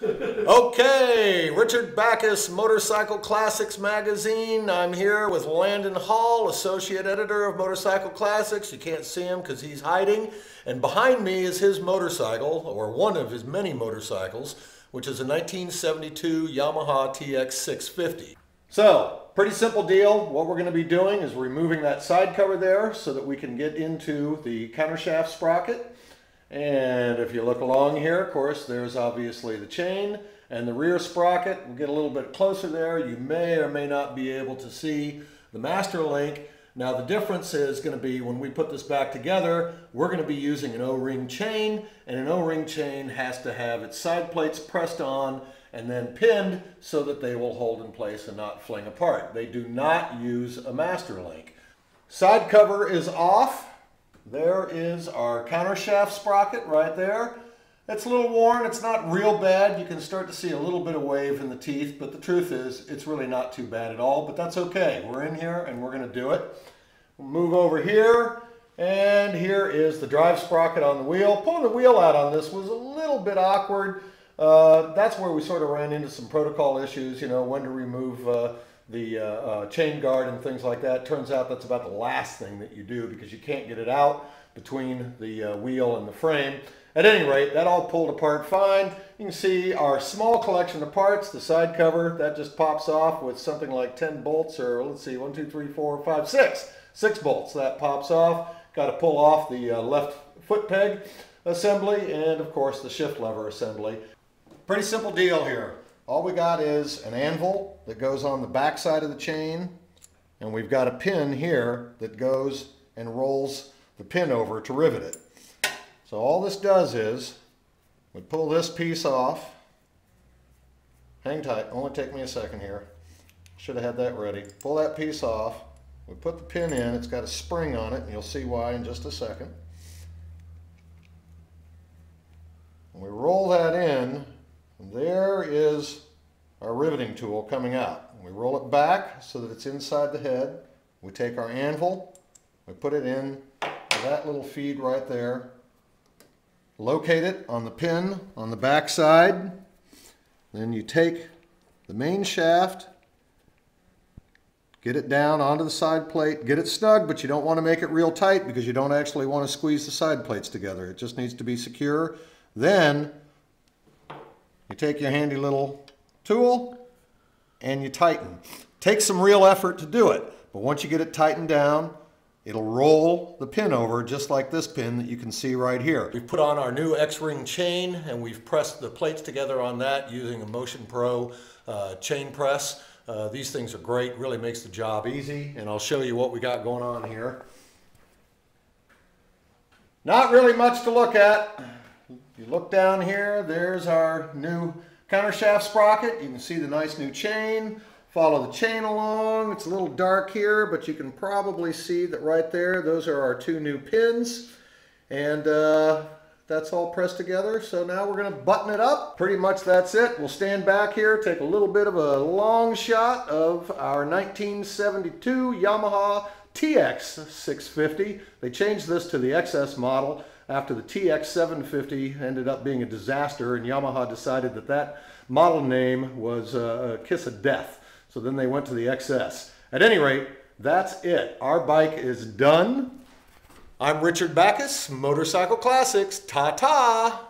Okay, Richard Backus, Motorcycle Classics magazine. I'm here with Landon Hall, associate editor of Motorcycle Classics. You can't see him because he's hiding. And behind me is his motorcycle, or one of his many motorcycles, which is a 1972 Yamaha TX650. So, pretty simple deal. What we're going to be doing is removing that side cover there so that we can get into the countershaft sprocket. And if you look along here, of course, there's obviously the chain and the rear sprocket. We'll get a little bit closer there. You may or may not be able to see the master link. Now the difference is going to be when we put this back together, we're going to be using an O-ring chain, and an O-ring chain has to have its side plates pressed on and then pinned so that they will hold in place and not fling apart. They do not use a master link. Side cover is off. There is our countershaft sprocket right there. It's a little worn, it's not real bad. You can start to see a little bit of wave in the teeth, but the truth is it's really not too bad at all, but that's okay. We're in here and we're gonna do it. We'll move over here, and here is the drive sprocket on the wheel. Pulling the wheel out on this was a little bit awkward. That's where we sort of ran into some protocol issues, you know, when to remove the chain guard and things like that. Turns out that's about the last thing that you do because you can't get it out between the wheel and the frame. At any rate, that all pulled apart fine. You can see our small collection of parts, the side cover, that just pops off with something like 10 bolts, or let's see, 1, 2, 3, 4, 5, 6. 6 bolts, that pops off. Got to pull off the left foot peg assembly and of course the shift lever assembly. Pretty simple deal here. All we got is an anvil that goes on the back side of the chain, and we've got a pin here that goes and rolls the pin over to rivet it. So all this does is we pull this piece off. Hang tight, only take me a second here. Should have had that ready. Pull that piece off. We put the pin in, it's got a spring on it, and you'll see why in just a second. And we roll that in, and there is our riveting tool coming out. We roll it back so that it's inside the head. We take our anvil, we put it in to that little feed right there. Locate it on the pin on the back side. Then you take the main shaft, get it down onto the side plate, get it snug, but you don't want to make it real tight because you don't actually want to squeeze the side plates together. It just needs to be secure. Then you take your handy little tool and you tighten. Takes some real effort to do it, but once you get it tightened down, it'll roll the pin over just like this pin that you can see right here. We've put on our new X-ring chain and we've pressed the plates together on that using a Motion Pro chain press. These things are great, really makes the job easy, and I'll show you what we got going on here. Not really much to look at. You look down here, there's our new countershaft sprocket. You can see the nice new chain. Follow the chain along. It's a little dark here, but you can probably see that right there, those are our 2 new pins. And that's all pressed together. So now we're going to button it up. Pretty much that's it. We'll stand back here, take a little bit of a long shot of our 1972 Yamaha TX650. They changed this to the XS model after the TX750 ended up being a disaster, and Yamaha decided that that model name was a kiss of death. So then they went to the XS. At any rate, that's it. Our bike is done. I'm Richard Backus, Motorcycle Classics. Ta-ta!